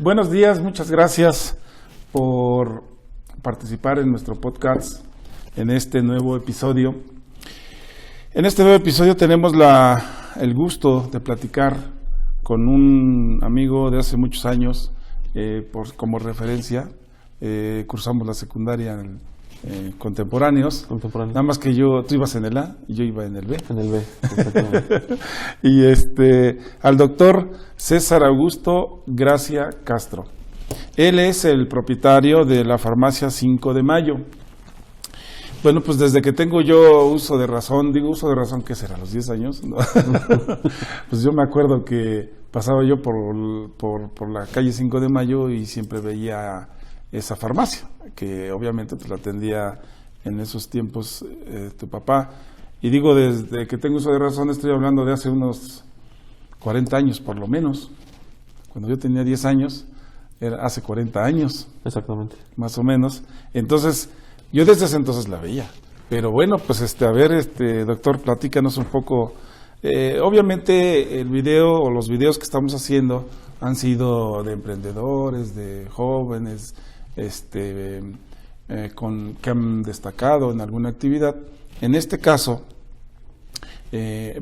Buenos días, muchas gracias por participar en nuestro podcast en este nuevo episodio. En este nuevo episodio tenemos el gusto de platicar con un amigo de hace muchos años, como referencia. Cursamos la secundaria contemporáneos. Nada más que tú ibas en el A y yo iba en el B. En el B, exactamente. Y al doctor César Augusto Gracia Castro. Él es el propietario de la farmacia 5 de Mayo. Bueno, pues desde que tengo yo uso de razón, ¿qué será? ¿Los 10 años? ¿No? Pues yo me acuerdo que pasaba yo por la calle 5 de Mayo y siempre veía esa farmacia, que obviamente pues la atendía en esos tiempos tu papá. Y digo, desde que tengo uso de razón, estoy hablando de hace unos 40 años por lo menos. Cuando yo tenía 10 años, era hace 40 años. Exactamente. Más o menos. Entonces, yo desde ese entonces la veía. Pero bueno, pues a ver, doctor, platícanos un poco. Obviamente el video o los videos que estamos haciendo han sido de emprendedores, de jóvenes, que han destacado en alguna actividad. En este caso,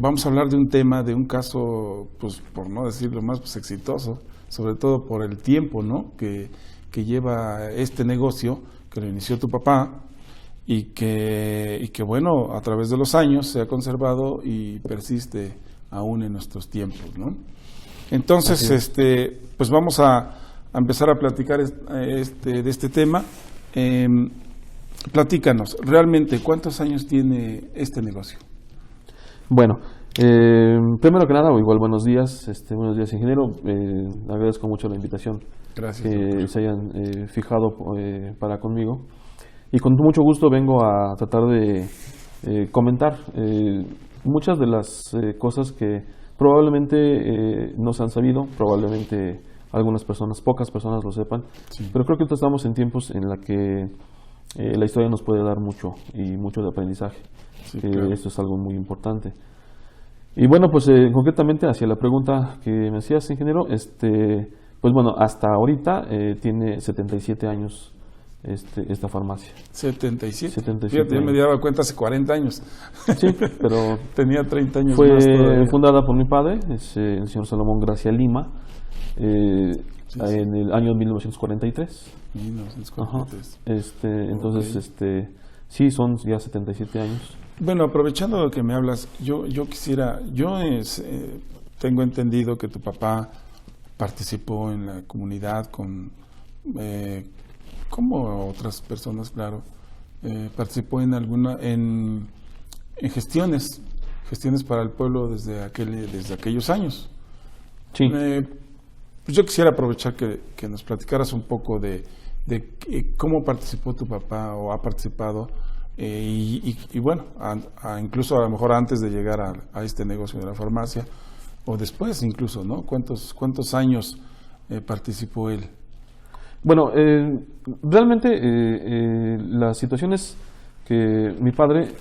vamos a hablar de un tema, de un caso, pues por no decirlo más, pues exitoso, sobre todo por el tiempo, ¿no?, que lleva este negocio, que lo inició tu papá, y que bueno, a través de los años se ha conservado y persiste aún en nuestros tiempos, ¿no? Entonces, pues vamos a empezar a platicar de este tema. Platícanos, realmente, ¿cuántos años tiene este negocio? Bueno, primero que nada, igual buenos días, ingeniero. Agradezco mucho la invitación. Gracias. Que Doctor. se hayan fijado para conmigo. Y con mucho gusto vengo a tratar de comentar muchas de las cosas que probablemente no se han sabido, probablemente algunas personas, pocas personas lo sepan, sí. Pero creo que estamos en tiempos en la que la historia nos puede dar mucho y mucho de aprendizaje. Sí, claro. Esto es algo muy importante. Y bueno, pues concretamente hacia la pregunta que me hacías, ingeniero, pues bueno, hasta ahorita tiene 77 años esta farmacia. 77. Fíjate, yo me daba cuenta hace 40 años. Sí, pero tenía 30 años fue más todavía. Fundada por mi padre, el señor Salomón Gracia Lima, en el año 1943. 1943. Entonces, okay. Sí, son ya 77 años. Bueno, aprovechando que me hablas, yo quisiera, tengo entendido que tu papá participó en la comunidad como otras personas, claro, participó en gestiones para el pueblo desde aquellos años. Sí. Pues yo quisiera aprovechar que nos platicaras un poco de cómo participó tu papá o ha participado, y bueno, incluso a lo mejor antes de llegar a este negocio de la farmacia, o después incluso, ¿no? ¿Cuántos años participó él? Bueno, realmente las situaciones que mi padre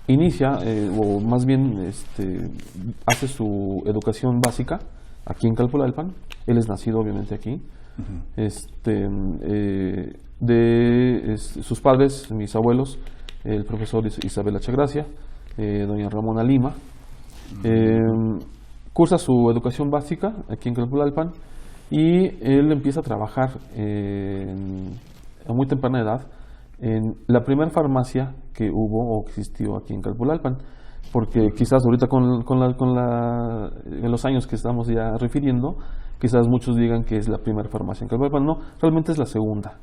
inicia, o más bien hace su educación básica aquí en Calpulalpan. Él es nacido obviamente aquí. Uh-huh. Sus padres, mis abuelos, el profesor Isabel Gracia, doña Ramona Lima. Uh-huh. Cursa su educación básica aquí en Calpulalpan. Y él empieza a trabajar a muy temprana edad en la primera farmacia que hubo o existió aquí en Calpulalpan, porque quizás ahorita en los años que estamos ya refiriendo, quizás muchos digan que es la primera farmacia en Calpulalpan. No, realmente es la segunda.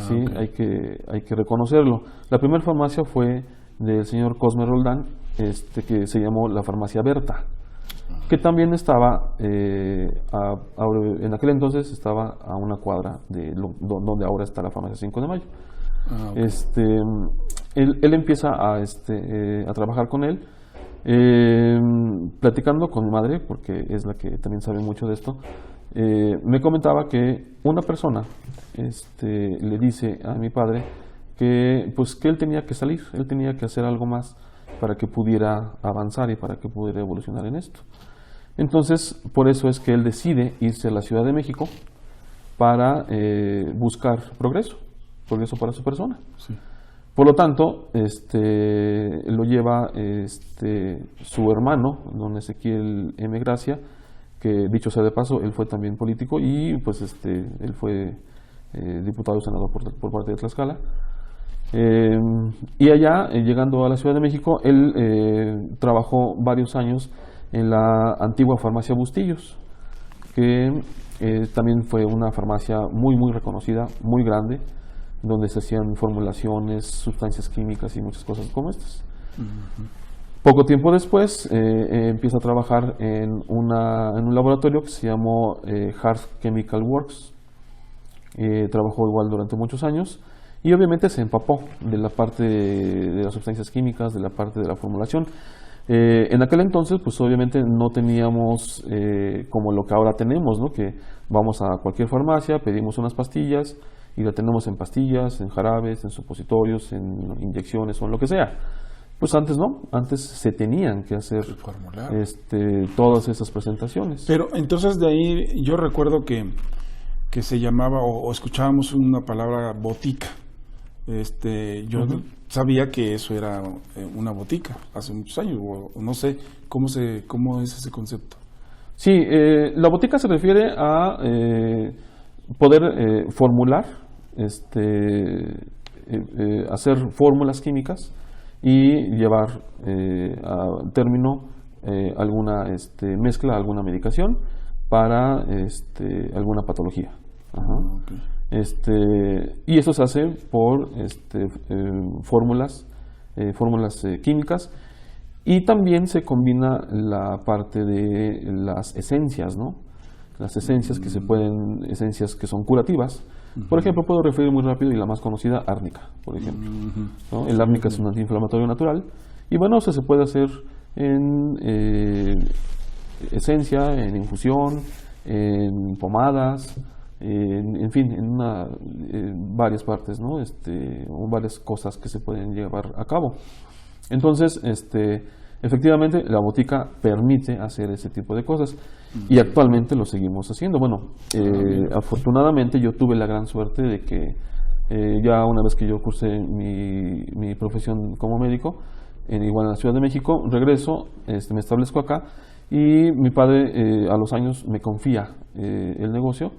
¿Sí? Okay. Hay que reconocerlo. La primera farmacia fue del señor Cosme Roldán, que se llamó la farmacia Berta, que también estaba, en aquel entonces estaba a una cuadra de donde ahora está la farmacia 5 de Mayo. Okay. Él empieza a trabajar con él, platicando con mi madre, porque es la que también sabe mucho de esto. Me comentaba que una persona le dice a mi padre que él tenía que salir, él tenía que hacer algo más para que pudiera avanzar y para que pudiera evolucionar en esto. Entonces, por eso es que él decide irse a la Ciudad de México para buscar progreso para su persona. Sí. Por lo tanto, lo lleva su hermano, don Ezequiel M. Gracia, que dicho sea de paso, él fue también político y pues él fue diputado y senador por parte de Tlaxcala. Y allá, llegando a la Ciudad de México, él trabajó varios años en la antigua farmacia Bustillos, que también fue una farmacia muy reconocida, muy grande, donde se hacían formulaciones, sustancias químicas y muchas cosas como estas. Poco tiempo después empieza a trabajar en un laboratorio que se llamó Hart Chemical Works. Trabajó igual durante muchos años y obviamente se empapó de la parte de las sustancias químicas, de la parte de la formulación. En aquel entonces, pues obviamente no teníamos como lo que ahora tenemos, ¿no? Que vamos a cualquier farmacia, pedimos unas pastillas y la tenemos en pastillas, en jarabes, en supositorios, en inyecciones o en lo que sea. Pues antes no, antes se tenían que hacer todas esas presentaciones. Pero entonces de ahí yo recuerdo que se llamaba o escuchábamos una palabra botica. Yo sabía que eso era una botica hace muchos años, o no sé cómo es ese concepto. Sí, la botica se refiere a poder formular, hacer fórmulas químicas y llevar a término alguna mezcla, alguna medicación para alguna patología. Ajá. Okay. Y eso se hace por fórmulas químicas, y también se combina la parte de las esencias, ¿no? Las esencias esencias que son curativas. Por ejemplo, puedo referir muy rápido y la más conocida, árnica, por ejemplo. ¿No? El árnica es un antiinflamatorio natural y bueno, eso se puede hacer en esencia, en infusión, en pomadas, en fin, en varias partes, ¿no? Varias cosas que se pueden llevar a cabo. Entonces, efectivamente, la botica permite hacer ese tipo de cosas y actualmente lo seguimos haciendo. Bueno, afortunadamente yo tuve la gran suerte de que ya una vez que yo cursé mi profesión como médico, igual en la Ciudad de México, regreso, me establezco acá y mi padre a los años me confía el negocio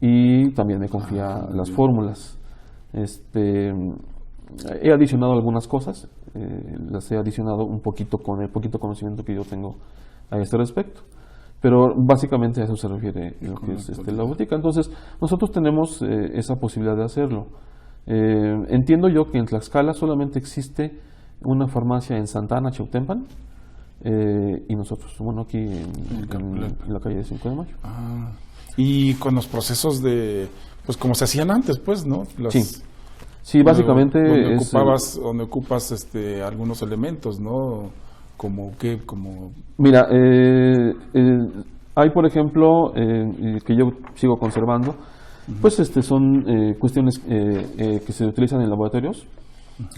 y también me confía las fórmulas. He adicionado algunas cosas, las he adicionado un poquito con el poquito conocimiento que yo tengo a este respecto, pero básicamente a eso se refiere lo que es la botica. Entonces nosotros tenemos esa posibilidad de hacerlo. Entiendo yo que en Tlaxcala solamente existe una farmacia en Santa Ana, Chautempan, y nosotros, bueno, aquí en la calle de 5 de Mayo. Y con los procesos pues como se hacían antes, pues, ¿no? Sí, básicamente donde ocupas algunos elementos, ¿no? Como Mira, hay por ejemplo que yo sigo conservando, pues son cuestiones que se utilizan en laboratorios,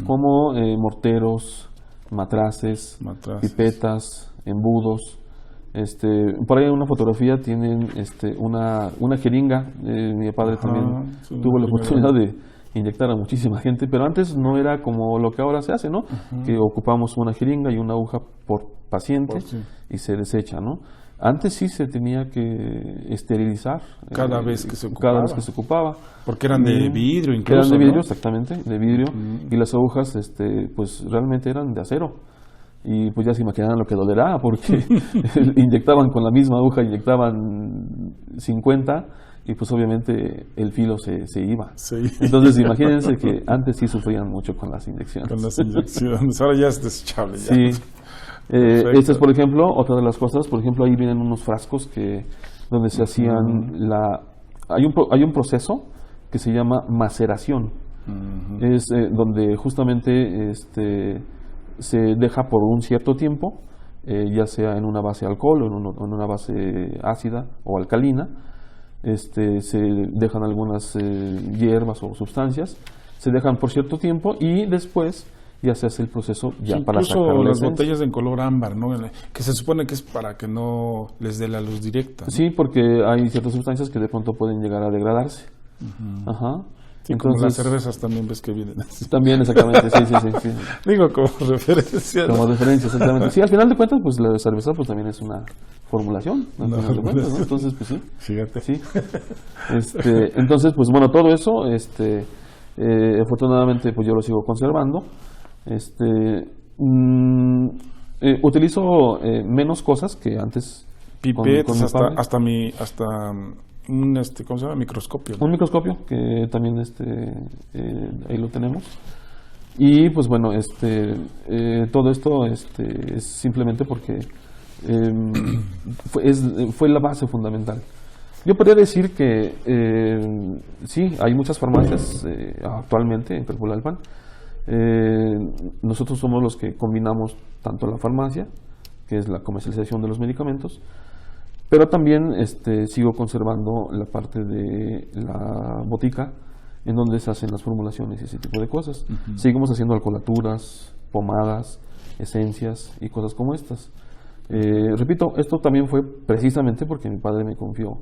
como morteros, matraces, pipetas, embudos. Por ahí en una fotografía tienen una jeringa. Mi padre también tuvo la oportunidad de inyectar a muchísima gente, pero antes no era como lo que ahora se hace, ¿no? Que ocupamos una jeringa y una aguja por paciente y se desecha, ¿no? Antes sí se tenía que esterilizar cada vez que se ocupaba. Porque eran de vidrio incluso. Eran de vidrio, ¿no? Exactamente, de vidrio, y las agujas pues realmente eran de acero. Y pues ya se imaginarán lo que dolerá, porque inyectaban con la misma aguja, inyectaban 50 y pues obviamente el filo se iba. Sí. Entonces imagínense que antes sí sufrían mucho con las inyecciones. Con las inyecciones, ahora ya es desechable. Ya. Sí. Esta es, por ejemplo, otra de las cosas. Por ejemplo, ahí vienen unos frascos donde se hacían hay un proceso que se llama maceración. Es donde justamente se deja por un cierto tiempo, ya sea en una base alcohol o en una base ácida o alcalina. Se dejan algunas hierbas o sustancias, se dejan por cierto tiempo y después ya se hace el proceso ya para Incluso sacar la las esencia. botellas en color ámbar, ¿no? Que se supone que es para que no les dé la luz directa, ¿no? Sí, porque hay ciertas sustancias que de pronto pueden llegar a degradarse. Ajá. Sí, como las cervezas también ves que vienen así. También, exactamente, sí. Digo, como referencia. Como referencia, exactamente. Sí, al final de cuentas, pues la cerveza pues también es una formulación, al final de cuentas, ¿no? Entonces, pues sí. Fíjate. Sí. Entonces, pues bueno, todo eso, afortunadamente, pues yo lo sigo conservando. Utilizo menos cosas que antes. Pipetas, mi padre. hasta un ¿cómo se llama? Microscopio, ¿no? Un microscopio que también ahí lo tenemos. Y pues bueno, todo esto es simplemente porque fue la base fundamental. Yo podría decir que sí, hay muchas farmacias actualmente en Calpulalpan. Nosotros somos los que combinamos tanto la farmacia, que es la comercialización de los medicamentos, pero también sigo conservando la parte de la botica, en donde se hacen las formulaciones y ese tipo de cosas. Seguimos haciendo alcoholaturas, pomadas, esencias y cosas como estas. Repito, esto también fue precisamente porque mi padre me confió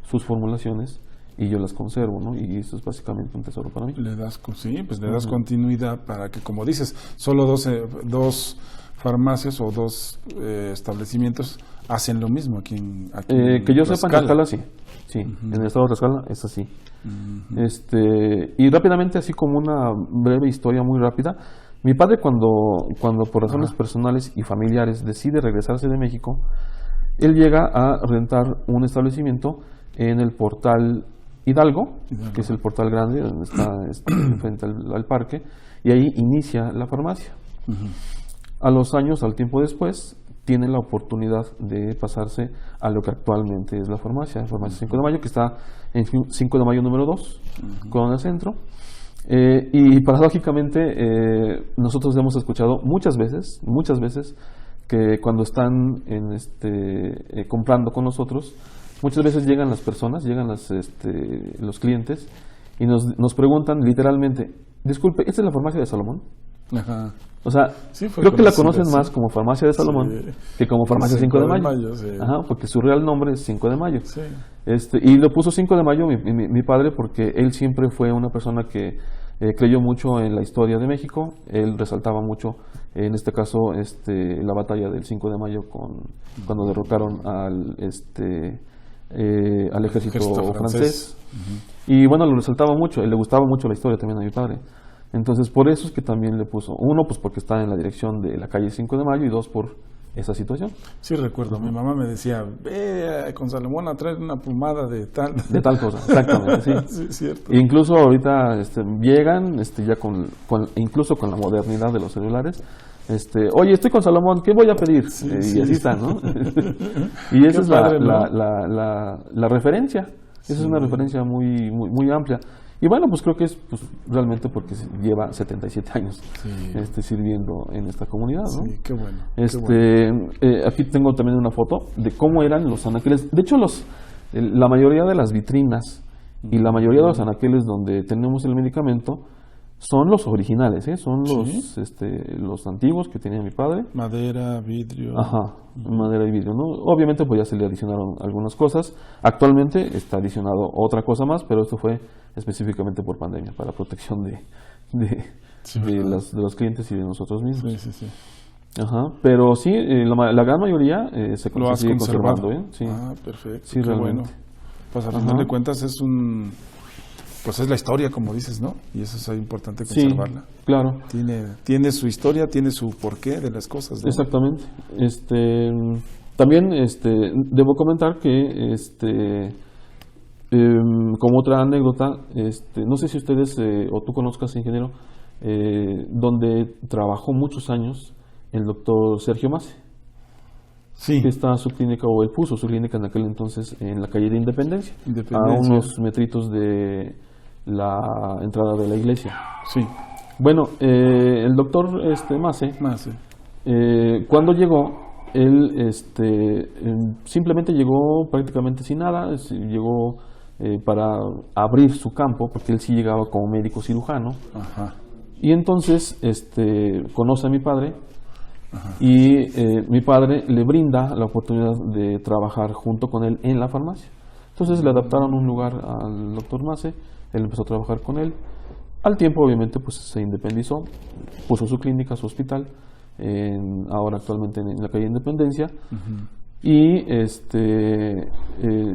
sus formulaciones y yo las conservo, ¿no? Y eso es básicamente un tesoro para mí. Le das continuidad para que, como dices, solo dos farmacias o dos establecimientos hacen lo mismo aquí en que yo sepa, en Tlaxcala sí. En el estado de Tlaxcala es así. Y rápidamente, así como una breve historia muy rápida, mi padre cuando por razones personales y familiares decide regresarse de México, él llega a rentar un establecimiento en el Portal Hidalgo, que es el portal grande donde está frente al parque, y ahí inicia la farmacia. A los años, al tiempo después, tiene la oportunidad de pasarse a lo que actualmente es la farmacia 5 de Mayo, que está en 5 de Mayo número 2, Corona Centro. Y paradójicamente, nosotros hemos escuchado muchas veces, que cuando están comprando con nosotros, muchas veces llegan las personas, llegan los clientes y nos preguntan literalmente, disculpe, ¿esta es la farmacia de Salomón? Ajá. O sea, sí, creo que la conocen más como farmacia de Salomón que como farmacia 5 de Mayo. Sí. Ajá, porque su real nombre es 5 de Mayo. Sí. Y lo puso 5 de Mayo mi padre porque él siempre fue una persona que creyó mucho en la historia de México. Él resaltaba mucho, en este caso, la batalla del 5 de Mayo cuando derrotaron al ejército francés. Y bueno, lo resaltaba mucho, le gustaba mucho la historia también a mi padre. Entonces, por eso es que también le puso, uno, pues porque está en la dirección de la calle 5 de Mayo, y dos, por esa situación. Sí, recuerdo, mi mamá me decía, ve con Salomón a traer una pomada de tal. De tal cosa, exactamente, sí. Sí, cierto. Incluso ahorita llegan, ya incluso con la modernidad de los celulares, oye, estoy con Salomón, ¿qué voy a pedir? Y así está, ¿no? Y esa es padre, la referencia. Esa es una referencia muy, muy, muy amplia. Y bueno, pues creo que es realmente porque lleva 77 años sirviendo en esta comunidad, ¿no? Sí, qué bueno. Aquí tengo también una foto de cómo eran los anaqueles. De hecho, la mayoría de las vitrinas y la mayoría de los anaqueles donde tenemos el medicamento son los originales, son los antiguos que tenía mi padre. Madera, vidrio. Ajá, madera y vidrio, ¿no? Obviamente pues ya se le adicionaron algunas cosas. Actualmente está adicionado otra cosa más, pero esto fue específicamente por pandemia, para protección de los clientes y de nosotros mismos. Sí. Ajá, pero sí, la gran mayoría se sigue conservando, ¿sí? Ah, perfecto, sí, qué realmente. bueno. Pues al final de cuentas pues es la historia, como dices, ¿no? Y eso es importante conservarla. Sí, claro. Tiene su historia, tiene su porqué de las cosas, ¿no? Exactamente. También debo comentar que como otra anécdota, no sé si ustedes o tú conozcas, ingeniero, donde trabajó muchos años el doctor Sergio Mace. Sí. Que está su clínica, o él puso su clínica en aquel entonces en la calle de Independencia. A unos metritos de la entrada de la iglesia. Sí. Bueno, el doctor Mace, cuando llegó, él simplemente llegó prácticamente sin nada, llegó para abrir su campo, porque él sí llegaba como médico cirujano. Ajá. Y entonces conoce a mi padre y mi padre le brinda la oportunidad de trabajar junto con él en la farmacia. Entonces le adaptaron un lugar al doctor Mace, él empezó a trabajar con él. Al tiempo, obviamente, pues se independizó, puso su clínica, su hospital, ahora actualmente en la calle Independencia, y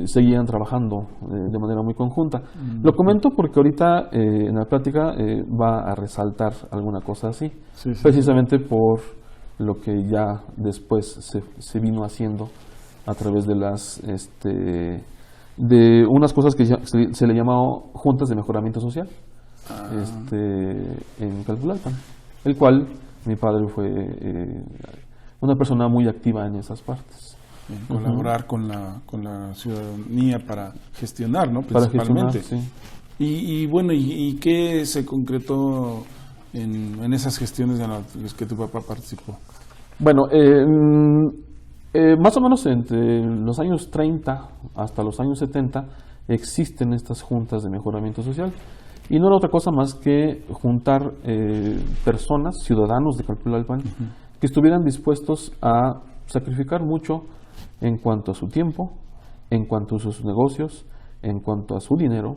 seguían trabajando de manera muy conjunta. Lo comento porque ahorita en la plática va a resaltar alguna cosa así, precisamente por lo que ya después se vino haciendo a través de las de unas cosas que se le llamó juntas de mejoramiento social en Calpulalpan, el cual mi padre fue una persona muy activa en esas partes. En colaborar con la ciudadanía para gestionar, ¿no? Para Principalmente. gestionar, sí. Y bueno, ¿y qué se concretó en esas gestiones en las que tu papá participó? Bueno, más o menos entre los años 30 hasta los años 70 existen estas juntas de mejoramiento social. Y no era otra cosa más que juntar personas, ciudadanos de Calpulalpan, que estuvieran dispuestos a sacrificar mucho en cuanto a su tiempo, en cuanto a sus negocios, en cuanto a su dinero,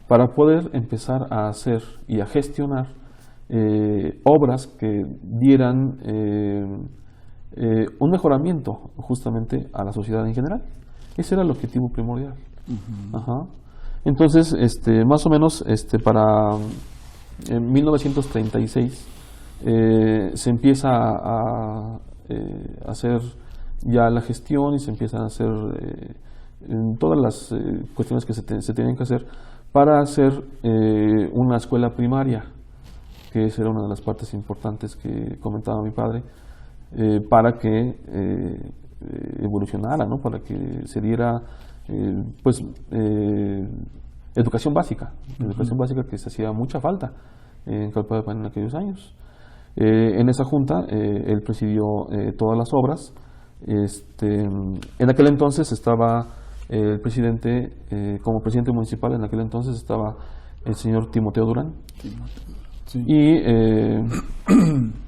para poder empezar a hacer y a gestionar obras que dieran un mejoramiento justamente a la sociedad en general. Ese era el objetivo primordial. Entonces, más o menos para 1936 se empieza a hacer ya la gestión y se empiezan a hacer todas las cuestiones que se tienen que hacer para hacer una escuela primaria, que esa era una de las partes importantes que comentaba mi padre, para que evolucionara, ¿no? Para que se diera educación básica que se hacía mucha falta en Calpulalpan en aquellos años. En esa junta él presidió todas las obras. En aquel entonces estaba el presidente, como presidente municipal, en aquel entonces estaba el señor Timoteo Durán. Sí. Y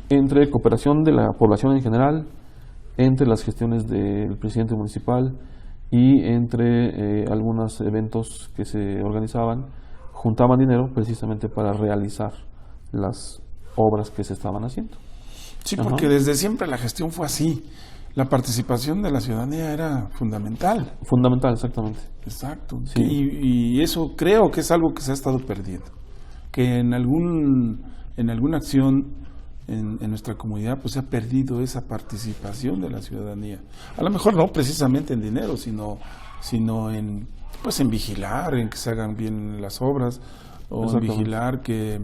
entre cooperación de la población en general, entre las gestiones del presidente municipal y entre algunos eventos que se organizaban, juntaban dinero precisamente para realizar las obras que se estaban haciendo. Sí, porque desde siempre la gestión fue así. La participación de la ciudadanía era fundamental. Fundamental, exactamente. Exacto. Sí. Y eso creo que es algo que se ha estado perdiendo. Que en alguna acción en nuestra comunidad pues se ha perdido esa participación de la ciudadanía. A lo mejor no precisamente en dinero, sino en vigilar, en que se hagan bien las obras, o en vigilar que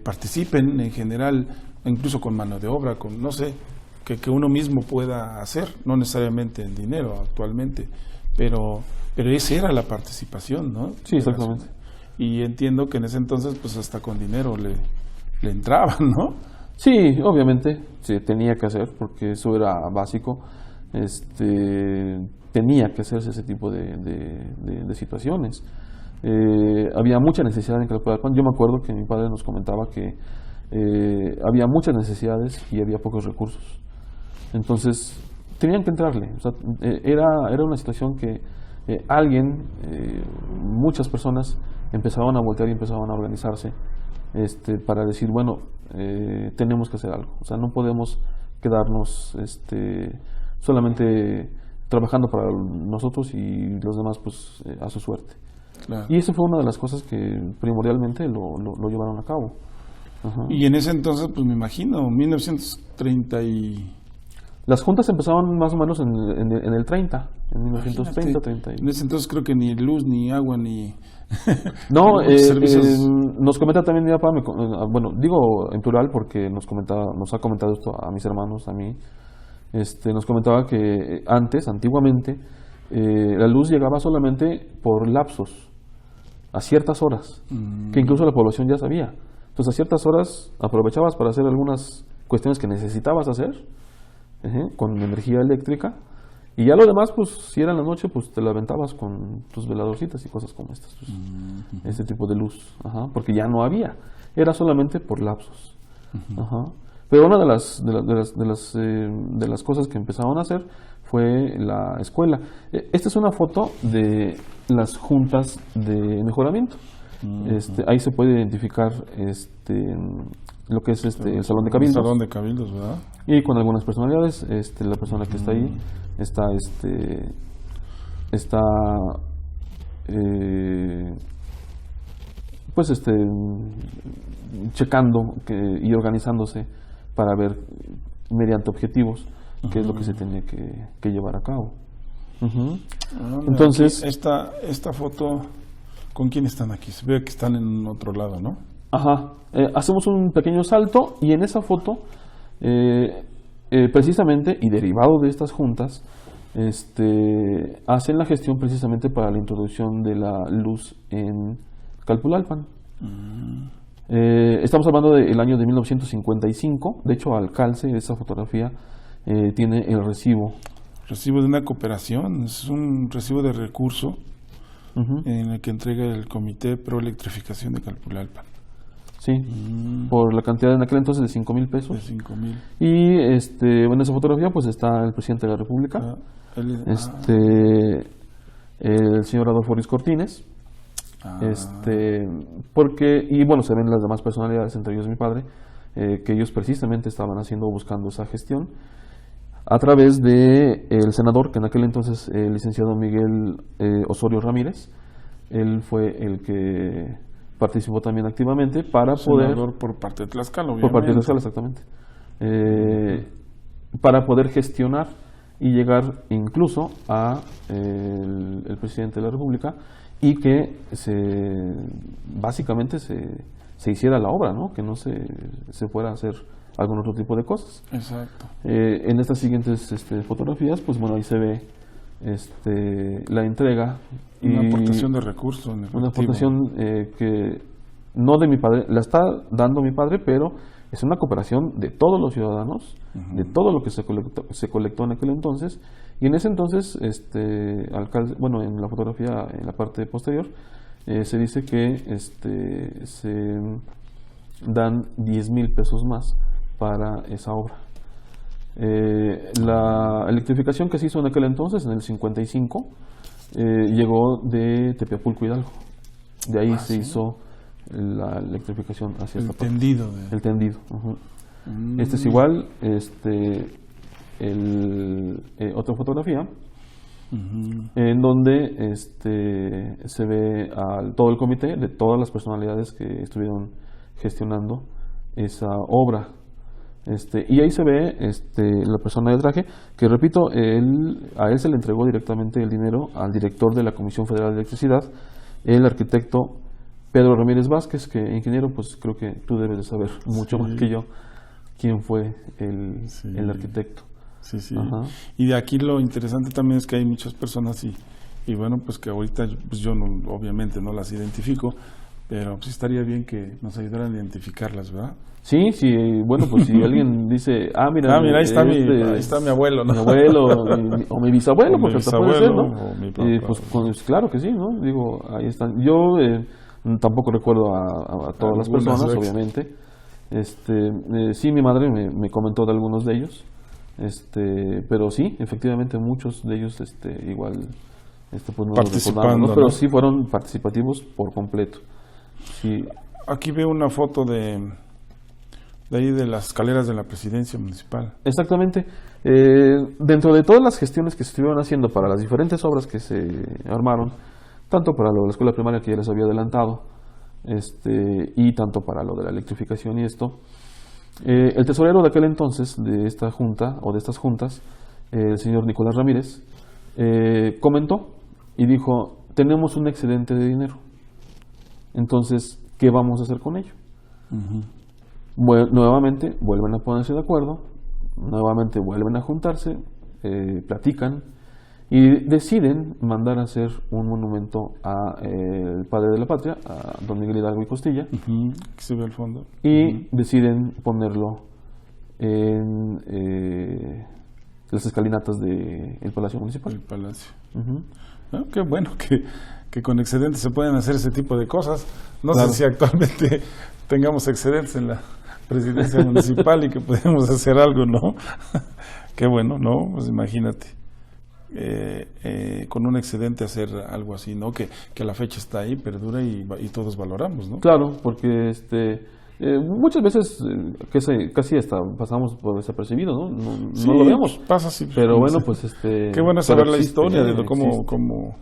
participen en general, incluso con mano de obra, con no sé, que uno mismo pueda hacer, no necesariamente en dinero actualmente, pero esa era la participación, ¿no? Sí, exactamente. Y entiendo que en ese entonces pues hasta con dinero le entraban, ¿no? Sí, obviamente se tenía que hacer porque eso era básico. Tenía que hacerse ese tipo de situaciones. Había mucha necesidad en Calpulalpan. Yo me acuerdo que mi padre nos comentaba que había muchas necesidades y había pocos recursos. Entonces tenían que entrarle. O sea, era una situación que muchas personas empezaban a voltear y empezaban a organizarse para decir, bueno, tenemos que hacer algo. O sea, no podemos quedarnos solamente trabajando para nosotros y los demás pues a su suerte. Claro. Y eso fue una de las cosas que primordialmente lo llevaron a cabo. Y en ese entonces, pues me imagino, 1930 y... Las juntas empezaron más o menos en el 30, en 1930, 30. En ese entonces creo que ni luz, ni agua, ni... No, nos comenta también mi papá, bueno, digo en plural porque nos ha comentado esto a mis hermanos, a mí. Nos comentaba que antiguamente, la luz llegaba solamente por lapsos, a ciertas horas, que incluso la población ya sabía. Entonces a ciertas horas aprovechabas para hacer algunas cuestiones que necesitabas hacer con energía eléctrica Y ya lo demás, pues si era en la noche, pues te la aventabas con tus veladorcitas y cosas como estas, pues, este tipo de luz, ajá, porque ya no había, era solamente por lapsos. Ajá. Pero una de las cosas que empezaron a hacer fue la escuela. Esta es una foto de las juntas de mejoramiento. Ahí se puede identificar lo que es el salón de cabildos. El salón de cabildos, ¿verdad? Y con algunas personalidades, la persona que está ahí está pues checando y organizándose para ver mediante objetivos qué es lo que se tiene que llevar a cabo. Entonces, esta foto, ¿con quién están aquí? Se ve que están en otro lado, ¿no? Ajá. Hacemos un pequeño salto y en esa foto, precisamente, y derivado de estas juntas, hacen la gestión precisamente para la introducción de la luz en Calpulalpan. Estamos hablando del año de 1955. De hecho, al calce esa fotografía tiene el recibo. Recibo de una cooperación, es un recibo de recurso en el que entrega el Comité Pro Electrificación de Calpulalpan. Sí, por la cantidad en aquel entonces de 5,000 pesos. De 5,000. Y en esa fotografía pues está el presidente de la República, el señor Adolfo Ruiz Cortines, porque, y bueno, se ven las demás personalidades, entre ellos mi padre, que ellos precisamente estaban buscando esa gestión a través de el senador, que en aquel entonces el licenciado Miguel Osorio Ramírez. Él fue el que participó también activamente para senador por parte de Tlaxcala, obviamente. Por parte de Tlaxcala, exactamente. Para poder gestionar y llegar incluso a el presidente de la República y que básicamente se hiciera la obra, ¿no? Que no se fuera a hacer algún otro tipo de cosas. Exacto. En estas siguientes fotografías, pues bueno, ahí se ve la entrega. Una aportación de recursos. Una aportación que no de mi padre, la está dando mi padre, pero es una cooperación de todos los ciudadanos, de todo lo que se colectó en aquel entonces. Y en ese entonces, alcalde, bueno, en la fotografía, en la parte posterior, se dice que se dan 10,000 pesos más para esa obra. La electrificación que se hizo en aquel entonces, en el 55, llegó de Tepeapulco, Hidalgo. De ahí se hizo la electrificación hacia esta parte. El tendido. Este es igual, otra fotografía, en donde se ve todo el comité de todas las personalidades que estuvieron gestionando esa obra. Y ahí se ve la persona de traje, que repito, a él se le entregó directamente el dinero al director de la Comisión Federal de Electricidad, el arquitecto Pedro Ramírez Vázquez, que ingeniero, pues creo que tú debes de saber mucho más que yo quién fue el arquitecto. Sí. Y de aquí lo interesante también es que hay muchas personas y bueno, pues que ahorita pues yo obviamente no las identifico, pero sí estaría bien que nos ayudaran a identificarlas, ¿verdad? Sí, bueno, pues si alguien dice, mira, ahí está mi abuelo, ¿no? Mi abuelo, o mi bisabuelo, porque hasta puede ser, ¿no? O mi papá. Pues claro que sí, ¿no? Digo, ahí están. Yo tampoco recuerdo a todas las personas, obviamente. Sí, mi madre me comentó de algunos de ellos, pero sí, efectivamente muchos de ellos, igual, pues no los recordamos, ¿no? Pero sí fueron participativos por completo. Sí. Aquí veo una foto de ahí de las escaleras de la presidencia municipal. Exactamente. Dentro de todas las gestiones que se estuvieron haciendo para las diferentes obras que se armaron, tanto para lo de la escuela primaria que ya les había adelantado, y tanto para lo de la electrificación y esto, el tesorero de aquel entonces de esta junta o de estas juntas, el señor Nicolás Ramírez, comentó y dijo: tenemos un excedente de dinero, entonces ¿qué vamos a hacer con ello? Nuevamente vuelven a ponerse de acuerdo, nuevamente vuelven a juntarse, platican y deciden mandar a hacer un monumento al padre de la patria, a don Miguel Hidalgo y Costilla. Aquí se ve al fondo. Y deciden ponerlo las escalinatas del Palacio Municipal. El Palacio. Ujú. Ah, qué bueno que con excedentes se pueden hacer ese tipo de cosas. No Claro. sé si actualmente tengamos excedentes en la presidencia municipal y que podemos hacer algo, ¿no? Qué bueno, ¿no? Pues imagínate, con un excedente hacer algo así, ¿no? Que la fecha está ahí, perdura y todos valoramos, ¿no? Claro, porque muchas veces casi hasta pasamos por desapercibido, ¿no? No, Sí, no lo vemos. pasa así. Pero bueno, pues Qué bueno saber pero la existe, historia de existe.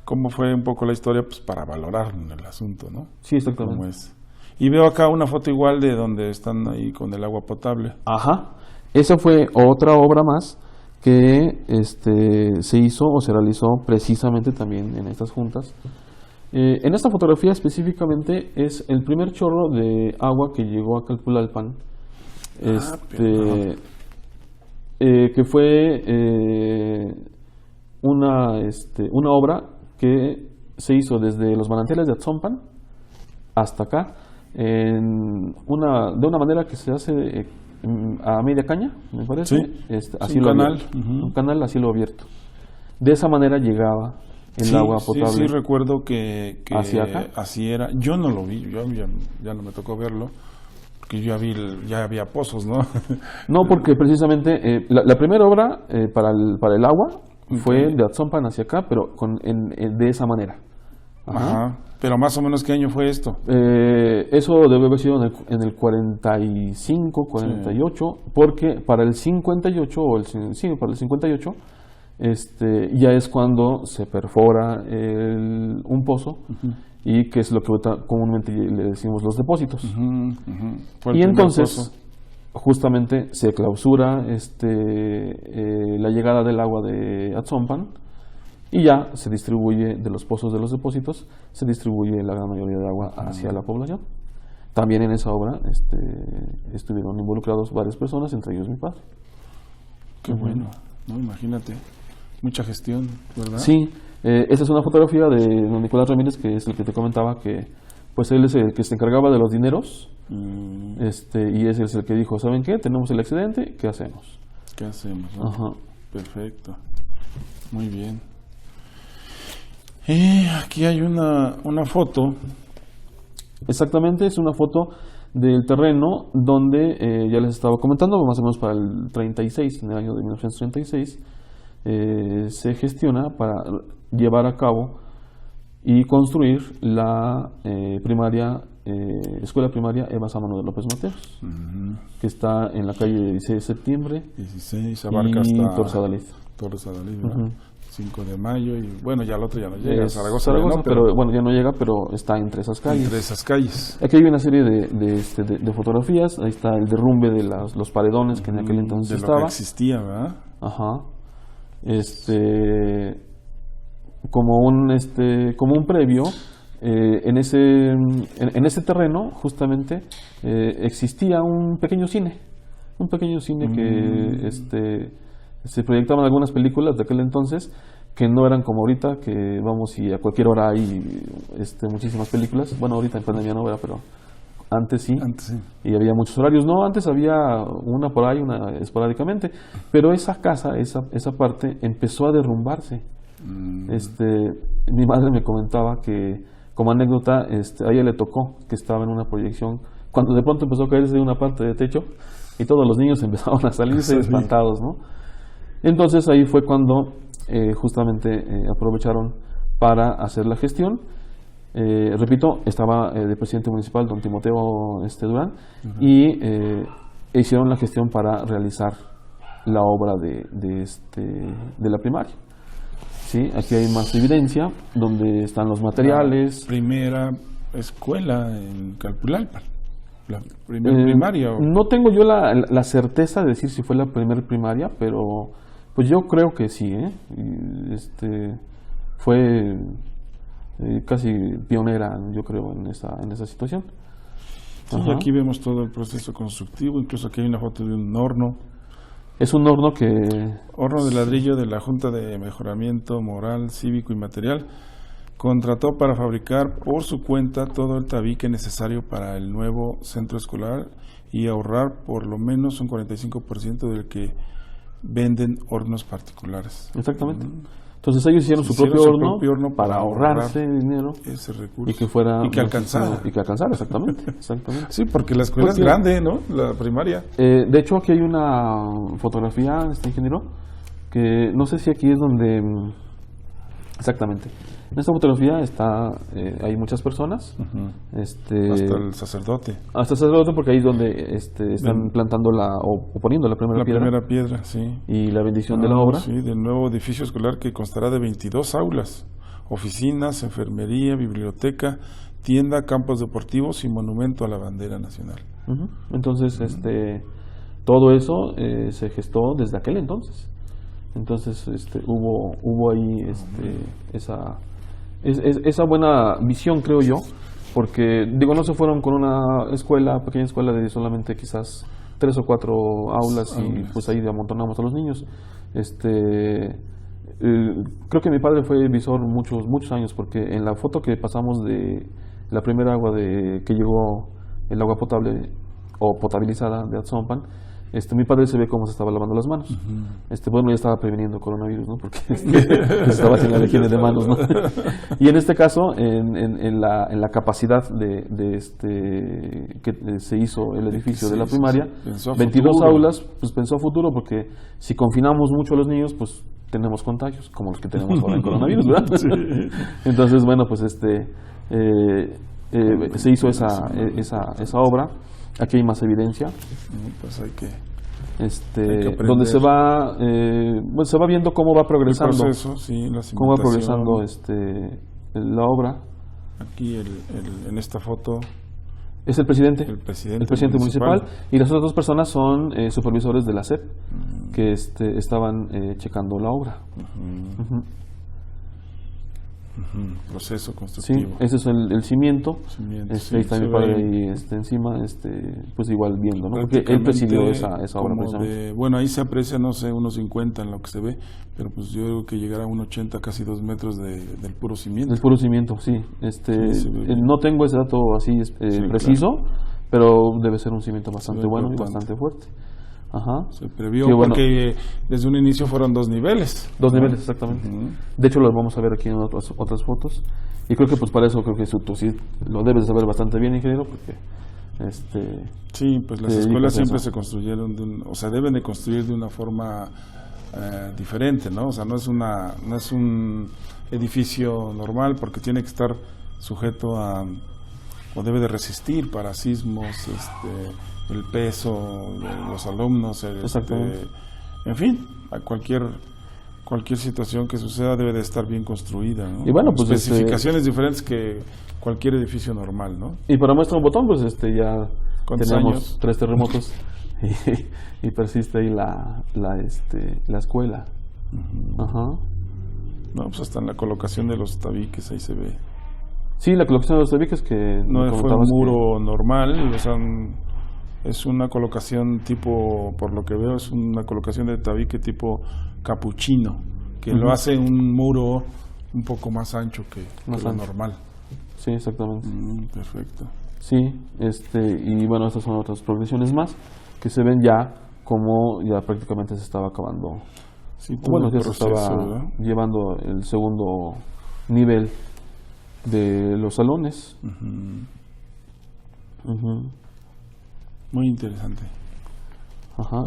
cómo fue un poco la historia, pues para valorar el asunto, ¿no? Sí, exactamente. Cómo es. Y veo acá una foto igual de donde están ahí con el agua potable. Ajá. Esa fue otra obra más que se hizo o se realizó precisamente también en estas juntas. En esta fotografía específicamente es el primer chorro de agua que llegó a Calpulalpan, que fue una obra que se hizo desde los manantiales de Atzompan hasta acá, de una manera que se hace a media caña, me parece. Sí, así un lo canal. abierto, Ujú. un canal a cielo abierto. De esa manera llegaba el agua potable. Sí, recuerdo que ¿Hacia acá? así era. Yo no lo vi, ya no me tocó verlo, porque yo ya había pozos, ¿no? No, porque precisamente la primera obra para el agua fue de Atzompan hacia acá, pero de esa manera. Ajá. Pero más o menos, ¿qué año fue esto? Eso debe haber sido en el 45, 48, porque para el 58, para el 58, ya es cuando se perfora un pozo, y que es lo que comúnmente le decimos los depósitos. Fue el Y primer entonces, pozo. justamente se clausura la llegada del agua de Atzompan, y ya se distribuye de los pozos de los depósitos, se distribuye la gran mayoría de agua hacia la población. También en esa obra estuvieron involucrados varias personas, entre ellos mi padre. Qué bueno, ¿no? Imagínate, mucha gestión, ¿verdad? Sí, esta es una fotografía de don Nicolás Ramírez, que es el que te comentaba, que pues él es el que se encargaba de los dineros, y ese es el que dijo, ¿saben qué? Tenemos el excedente, ¿qué hacemos? ¿Qué hacemos? ¿No? Ajá. Perfecto, muy bien. Aquí hay una foto. Exactamente, es una foto del terreno donde, ya les estaba comentando, más o menos para el 36, en el año de 1936, se gestiona para llevar a cabo y construir la escuela primaria Eva Sámano de López Mateos, que está en la calle 16 de septiembre 16, abarca y hasta Torres Adalid. Torres Adalid, ¿verdad? 5 de mayo y bueno, ya el otro ya no llega, Es Zaragoza, ¿no? pero bueno, ya no llega, pero está entre esas calles. entre esas calles. Aquí hay una serie de fotografías. Ahí está el derrumbe de los paredones que en aquel entonces de lo estaba. que existía, ¿verdad? Ajá. Como un previo, en ese terreno justamente existía un pequeño cine que se proyectaban algunas películas de aquel entonces, que no eran como ahorita, que vamos y a cualquier hora hay muchísimas películas. Bueno, ahorita en pandemia no era, pero antes sí. Antes sí. Y había muchos horarios. No, antes había una por ahí, una esporádicamente, pero esa casa, esa parte empezó a derrumbarse. Mi madre me comentaba que, como anécdota, a ella le tocó que estaba en una proyección cuando de pronto empezó a caerse de una parte de techo y todos los niños empezaron a salirse Sí. espantados, ¿no? Entonces ahí fue cuando justamente aprovecharon para hacer la gestión. Repito, estaba de presidente municipal don Timoteo Durán, y hicieron la gestión para realizar la obra de la primaria. ¿Sí? Aquí hay más evidencia, donde están los materiales. La primera escuela en Calpulalpan, la primera primaria. No tengo yo la certeza de decir si fue la primera primaria, pero pues yo creo que sí, fue casi pionera, yo creo, en esa situación. Sí, aquí vemos todo el proceso constructivo, incluso aquí hay una foto de un horno. Es un horno Horno de ladrillo de la Junta de Mejoramiento Moral, Cívico y Material. Contrató para fabricar por su cuenta todo el tabique necesario para el nuevo centro escolar y ahorrar por lo menos un 45% del que venden hornos particulares. Exactamente. Entonces ellos hicieron su propio horno para ahorrarse dinero ese recurso y que fuera y que alcanzara. Exactamente. Sí, porque la escuela es grande, ¿no? La primaria. De hecho, aquí hay una fotografía, ingeniero, que no sé si aquí es donde exactamente. En esta fotografía hay muchas personas. Hasta el sacerdote. Hasta el sacerdote, porque ahí es donde están plantando o poniendo la primera piedra. La primera piedra, sí. Y la bendición de la obra. Sí, del nuevo edificio escolar que constará de 22 aulas, oficinas, enfermería, biblioteca, tienda, campos deportivos y monumento a la bandera nacional. Entonces, todo eso se gestó desde aquel entonces. Entonces, hubo ahí esa buena visión, creo yo, porque no se fueron con una pequeña escuela de solamente quizás 3 o 4 aulas y pues ahí amontonamos a los niños. Creo que mi padre fue visor muchos años, porque en la foto que pasamos de la primera agua que llegó, el agua potable o potabilizada de Atzompan, mi padre se ve cómo se estaba lavando las manos. Ya estaba preveniendo coronavirus, ¿no? Porque se estaba haciendo la higiene de manos, ¿no? Y en este caso, en la capacidad que se hizo el edificio de la primaria, 22 aulas, pues pensó a futuro, porque si confinamos mucho a los niños, pues tenemos contagios, como los que tenemos ahora en coronavirus, ¿verdad? Sí. Entonces, bueno, pues se hizo esa obra. Aquí hay más evidencia. Pues hay que donde se va viendo cómo va progresando el proceso, sí, cómo va progresando la obra. Aquí en esta foto es el presidente municipal, y las otras 2 personas son supervisores de la SEP que estaban checando la obra. Proceso constructivo. Sí, ese es el cimiento. Ahí está mi padre ahí encima, pues igual viendo, ¿no? Porque él presidió esa obra precisamente. Bueno, ahí se aprecia, no sé, unos 50 en lo que se ve, pero pues yo creo que llegará a un 80, casi 2 metros del puro cimiento. Del puro cimiento, sí. No tengo ese dato así preciso, claro, pero debe ser un cimiento bastante bueno y bastante fuerte. Se previó porque desde un inicio fueron 2 niveles. 2 niveles, exactamente. De hecho, lo vamos a ver aquí en otras fotos. Y creo que pues para eso tú sí lo debes saber bastante bien, ingeniero, porque sí, pues las escuelas siempre se construyeron deben de construir de una forma diferente, ¿no? O sea, no es un edificio normal, porque tiene que estar sujeto o debe de resistir para sismos, el peso de los alumnos, en fin, a cualquier situación que suceda debe de estar bien construida, ¿no? Y bueno, pues especificaciones diferentes que cualquier edificio normal, ¿no? Y para muestra un botón, pues ya tenemos años? 3 terremotos y persiste ahí la escuela. No, pues hasta en la colocación de los tabiques ahí se ve. Sí, la colocación de los tabiques que no fue un muro normal, o sea, es una colocación tipo, por lo que veo, es una colocación de tabique tipo capuchino, que lo hace un muro un poco más ancho que lo normal. Sí, exactamente. Perfecto. Sí, y bueno, estas son otras progresiones más que se ven ya como ya prácticamente se estaba acabando. Sí, bueno, ya se estaba llevando el segundo nivel de los salones. Muy interesante.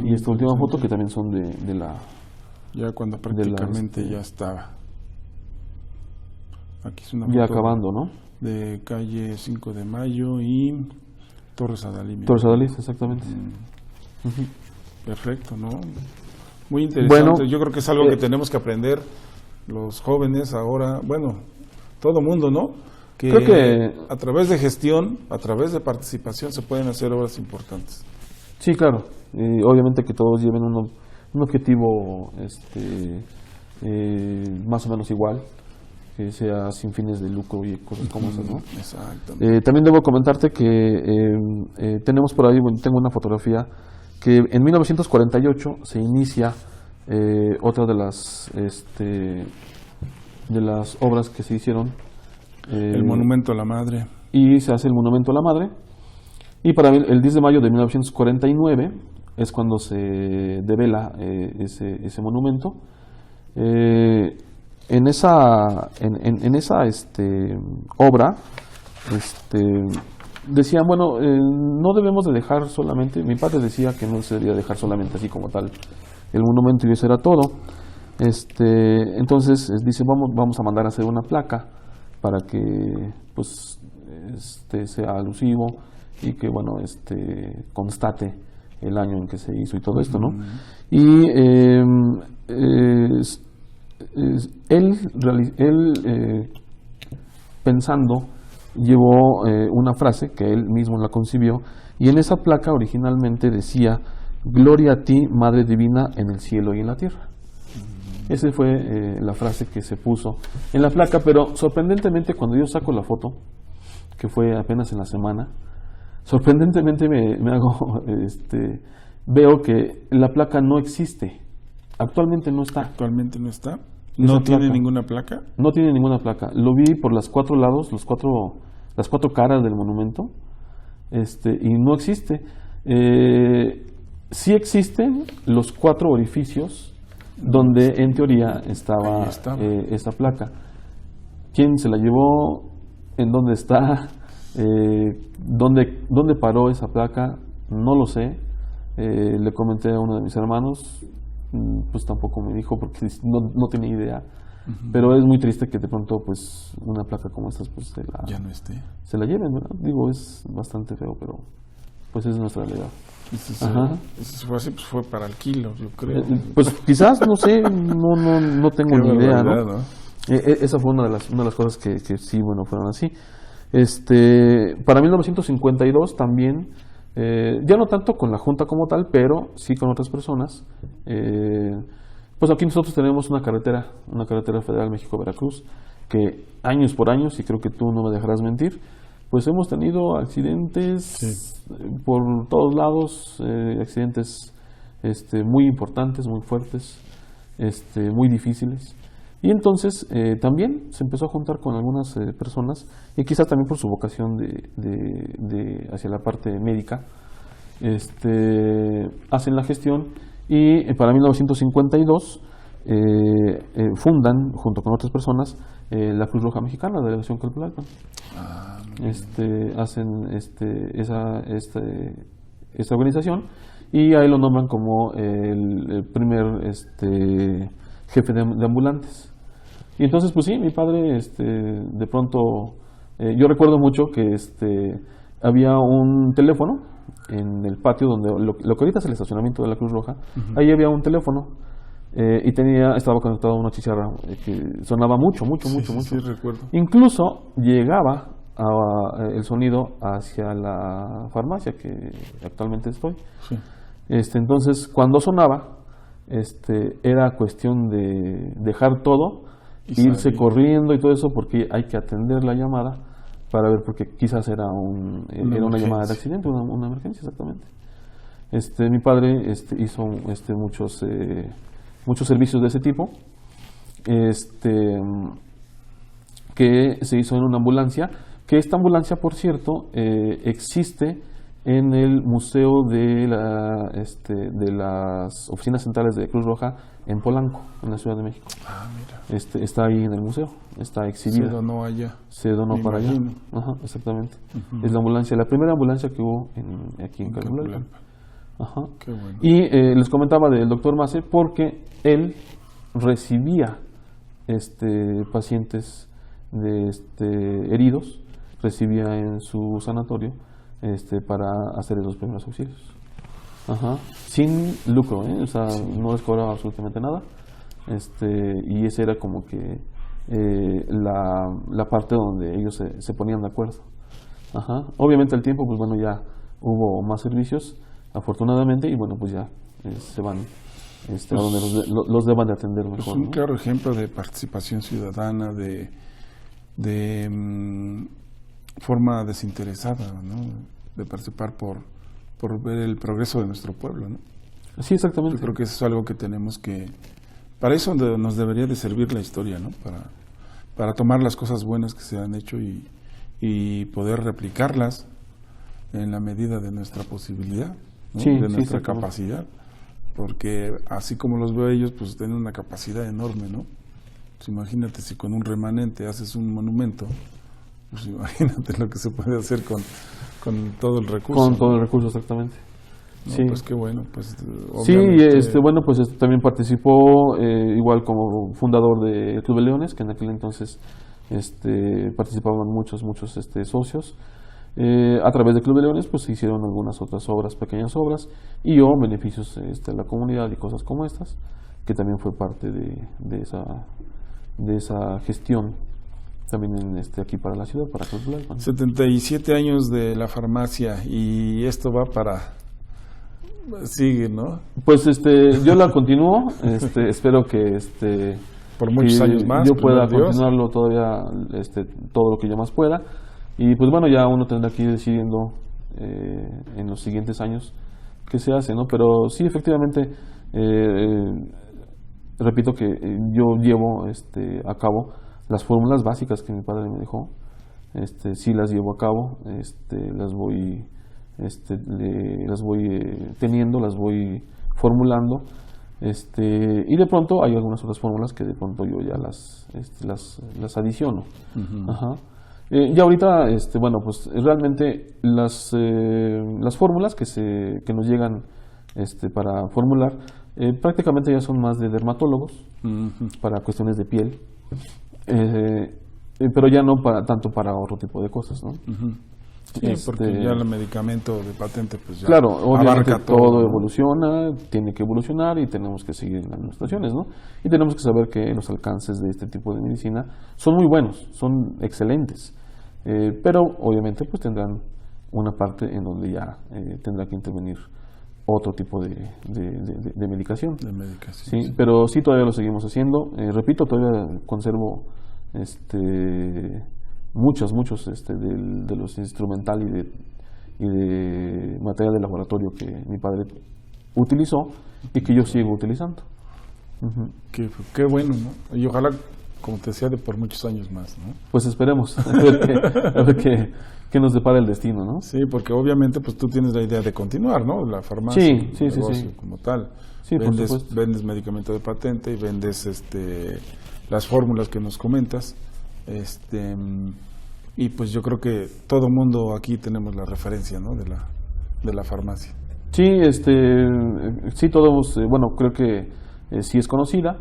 Y esta última foto que también son de la... Ya cuando prácticamente ya estaba. Aquí es una foto ya acabando, ¿no? De calle 5 de Mayo y Torres Adalí. Torres Adalí, exactamente. Perfecto, ¿no? Muy interesante. Bueno, yo creo que es algo que tenemos que aprender los jóvenes ahora, todo mundo, ¿no? Creo que a través de gestión, a través de participación se pueden hacer obras importantes. Sí, claro. Obviamente que todos lleven un objetivo más o menos igual, que sea sin fines de lucro y cosas como esas, ¿no? Exactamente. También debo comentarte que tenemos por ahí, tengo una fotografía que en 1948 se inicia otra de las obras que se hicieron. El monumento a la madre. Y se hace el monumento a la madre. Y para el 10 de mayo de 1949 es cuando se devela ese monumento. En esa obra decían, bueno, no debemos de dejar solamente, mi padre decía que no se debía dejar solamente así como tal el monumento y eso era todo. Entonces dice, vamos a mandar a hacer una placa para que pues sea alusivo y que bueno constate el año en que se hizo y todo esto, ¿no? Y él pensando llevó una frase que él mismo la concibió, y en esa placa originalmente decía: Gloria a ti, Madre Divina, en el cielo y en la tierra. Esa fue la frase que se puso en la placa, pero sorprendentemente cuando yo saco la foto, que fue apenas en la semana, sorprendentemente veo que la placa no existe. Actualmente no está. Actualmente no está. ¿No tiene ninguna placa? No tiene ninguna placa. Lo vi por los 4 lados, las cuatro caras del monumento, y no existe. Sí existen los 4 orificios donde en teoría estaba esta placa. ¿Quién se la llevó? ¿En dónde está? ¿Dónde paró esa placa? No lo sé. Le comenté a uno de mis hermanos, pues tampoco me dijo porque no tenía idea. Pero es muy triste que de pronto pues una placa como esta pues ya no esté. Se la lleven, ¿verdad? Digo, es bastante feo, pero pues es nuestra realidad. Eso fue así, pues fue para el kilo, yo creo. Pues quizás, no sé, no tengo ni idea, ¿no? Esa fue una de las cosas que sí, bueno, fueron así. Para 1952 también, ya no tanto con la Junta como tal, pero sí con otras personas. Pues aquí nosotros tenemos una carretera federal México-Veracruz, que años por años, y creo que tú no me dejarás mentir, pues hemos tenido accidentes por todos lados, accidentes muy importantes, muy fuertes, muy difíciles. Y entonces también se empezó a juntar con algunas personas, y quizás también por su vocación hacia la parte médica, hacen la gestión, y para 1952 fundan, junto con otras personas, la Cruz Roja Mexicana, la Delegación Calpulalpan. Hacen esta organización, y ahí lo nombran como el primer jefe de ambulantes. Y entonces, pues sí, mi padre, de pronto, yo recuerdo mucho que había un teléfono en el patio donde lo que ahorita es el estacionamiento de la Cruz Roja. Ahí había un teléfono, y estaba conectado a una chicharra que sonaba mucho. Sí, recuerdo. Incluso llegaba el sonido hacia la farmacia que actualmente estoy. Sí. Entonces, cuando sonaba, era cuestión de dejar todo, irse corriendo y todo eso, porque hay que atender la llamada para ver, porque quizás era una llamada de accidente, una emergencia, exactamente. Mi padre hizo muchos servicios de ese tipo, que se hizo en una ambulancia, que esta ambulancia, por cierto, existe en el Museo de las Oficinas Centrales de Cruz Roja en Polanco, en la Ciudad de México. Mira. Está ahí en el museo, está exhibida. Se donó allá. Se donó para allá. Ajá, exactamente. Es la ambulancia, la primera ambulancia que hubo aquí en Calpulalpan. Ajá. Qué bueno. Y les comentaba del doctor Mace porque él recibía pacientes heridos, recibía en su sanatorio para hacer esos primeros auxilios. Ajá. Sin lucro, o sea, no les cobraba absolutamente nada. Y esa era como que la parte donde ellos se ponían de acuerdo. Ajá. Obviamente al tiempo, pues bueno, ya hubo más servicios, afortunadamente, y bueno, pues ya se van a donde los deban de atender mejor. Pues un ¿no? claro ejemplo de participación ciudadana, de forma desinteresada, ¿no? De participar por ver el progreso de nuestro pueblo, ¿no? Sí, exactamente. Yo creo que eso es algo que tenemos que... Para eso nos debería de servir la historia, ¿no? Para tomar las cosas buenas que se han hecho y poder replicarlas en la medida de nuestra posibilidad. ¿no? Sí, De sí, nuestra exactamente. capacidad, porque así como los veo ellos, pues tienen una capacidad enorme, ¿no? Pues imagínate si con un remanente haces un monumento, pues imagínate lo que se puede hacer con todo el recurso. Con todo ¿no? el recurso, exactamente. No, Sí. pues qué bueno, pues Sí, obviamente. bueno, pues también participó igual como fundador de Club de Leones, que en aquel entonces participaban muchos socios. A través de Club de Leones pues se hicieron algunas otras obras, pequeñas obras, y yo beneficios a la comunidad y cosas como estas, que también fue parte de esa gestión también aquí para la ciudad, para Club de Leones. 77 años de la farmacia y esto va para... Sigue, ¿no? Pues yo la continúo, espero que Por muchos que años más. yo pueda primero Dios. continuarlo todavía todo lo que yo más pueda, y pues bueno, ya uno tendrá que ir decidiendo en los siguientes años qué se hace, ¿no? Pero sí, efectivamente, repito que yo llevo a cabo las fórmulas básicas que mi padre me dejó, sí las llevo a cabo, las voy teniendo, las voy formulando, y de pronto hay algunas otras fórmulas que de pronto yo ya las adiciono. Ujú. Ajá. Y ahorita, bueno, pues realmente las fórmulas que nos llegan para formular, prácticamente ya son más de dermatólogos, Ujú. para cuestiones de piel, pero ya no tanto para otro tipo de cosas, ¿no? Ujú. Sí, porque ya el medicamento de patente pues ya Claro, obviamente abarca todo ¿no? evoluciona, tiene que evolucionar y tenemos que seguir en las administraciones, ¿no? Y tenemos que saber que los alcances de este tipo de medicina son muy buenos, son excelentes, pero obviamente pues tendrán una parte en donde ya tendrá que intervenir otro tipo de medicación. De medicación. Sí, pero sí todavía lo seguimos haciendo. Repito, todavía conservo muchos de los instrumental y de material de laboratorio que mi padre utilizó y que yo sigo utilizando. Ujú. Qué bueno, ¿no? Y ojalá, como te decía, de por muchos años más, ¿no? Pues esperemos a ver qué nos depara el destino, ¿no? Sí, porque obviamente pues tú tienes la idea de continuar, ¿no? La farmacia, Sí, el sí, sí, negocio sí. como tal. Sí, por supuesto. Vendes medicamento de patente y vendes las fórmulas que nos comentas. Y pues yo creo que todo mundo aquí tenemos la referencia, ¿no? De la farmacia. Sí, sí todos, bueno, creo que sí es conocida.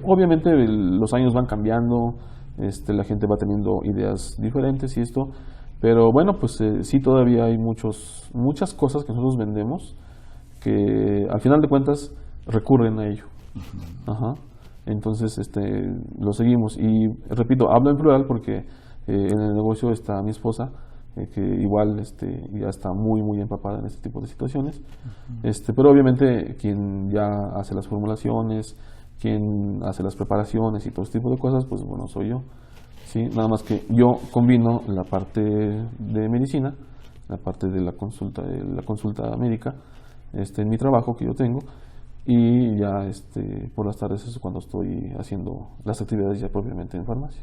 Obviamente los años van cambiando, la gente va teniendo ideas diferentes y esto, pero bueno, pues sí todavía hay muchas cosas que nosotros vendemos que al final de cuentas recurren a ello. Ajá. Entonces, lo seguimos y repito, hablo en plural porque en el negocio está mi esposa, que igual ya está muy empapada en este tipo de situaciones, pero obviamente quien ya hace las formulaciones, quien hace las preparaciones y todo este tipo de cosas, pues bueno, soy yo. Sí, nada más que yo combino la parte de medicina, la parte de la consulta médica, en mi trabajo que yo tengo, y ya por las tardes es cuando estoy haciendo las actividades ya propiamente en farmacia.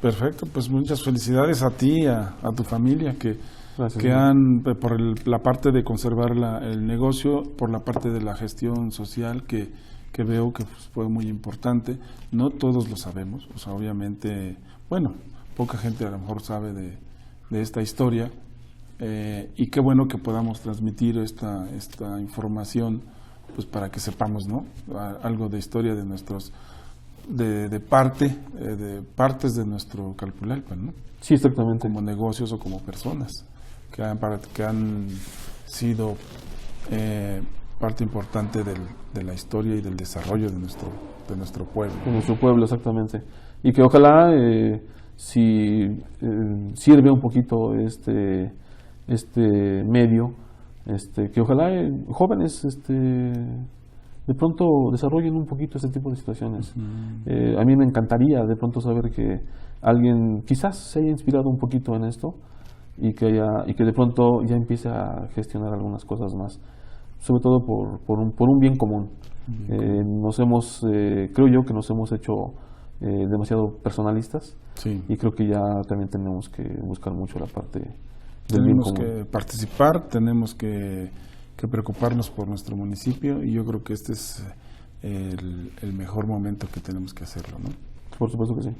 Perfecto, pues muchas felicidades a ti, a tu familia, que Gracias. han, por la parte de conservar el negocio, por la parte de la gestión social, que veo que pues, fue muy importante. No todos lo sabemos, o sea, obviamente, bueno, poca gente a lo mejor sabe de esta historia, y qué bueno que podamos transmitir esta información, pues para que sepamos, ¿no? Algo de historia de nuestros de partes de nuestro Calpulalpan, ¿no? Sí, exactamente. Como negocios o como personas que han sido parte importante de la historia y del desarrollo de nuestro pueblo. De nuestro pueblo, exactamente. Y que ojalá, si sirve un poquito este medio, que ojalá jóvenes de pronto desarrollen un poquito este tipo de situaciones. A mí me encantaría de pronto saber que alguien quizás se haya inspirado un poquito en esto y que de pronto ya empiece a gestionar algunas cosas más, sobre todo por un bien común. Creo yo que nos hemos hecho demasiado personalistas, Sí. y creo que ya también tenemos que buscar mucho la parte del bien Tenemos común. que participar, tenemos que preocuparnos por nuestro municipio y yo creo que este es el mejor momento que tenemos que hacerlo, ¿no? Por supuesto que sí.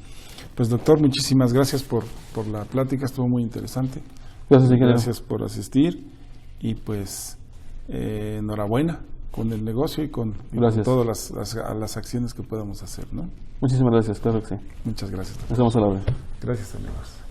Pues doctor, muchísimas gracias por la plática, estuvo muy interesante. Gracias, ingeniero. Gracias por asistir y pues enhorabuena con el negocio y con Gracias. todas las acciones que podamos hacer, ¿no? Muchísimas gracias, claro que sí. Muchas gracias, doctor. Estamos a la orden. Gracias, amigos.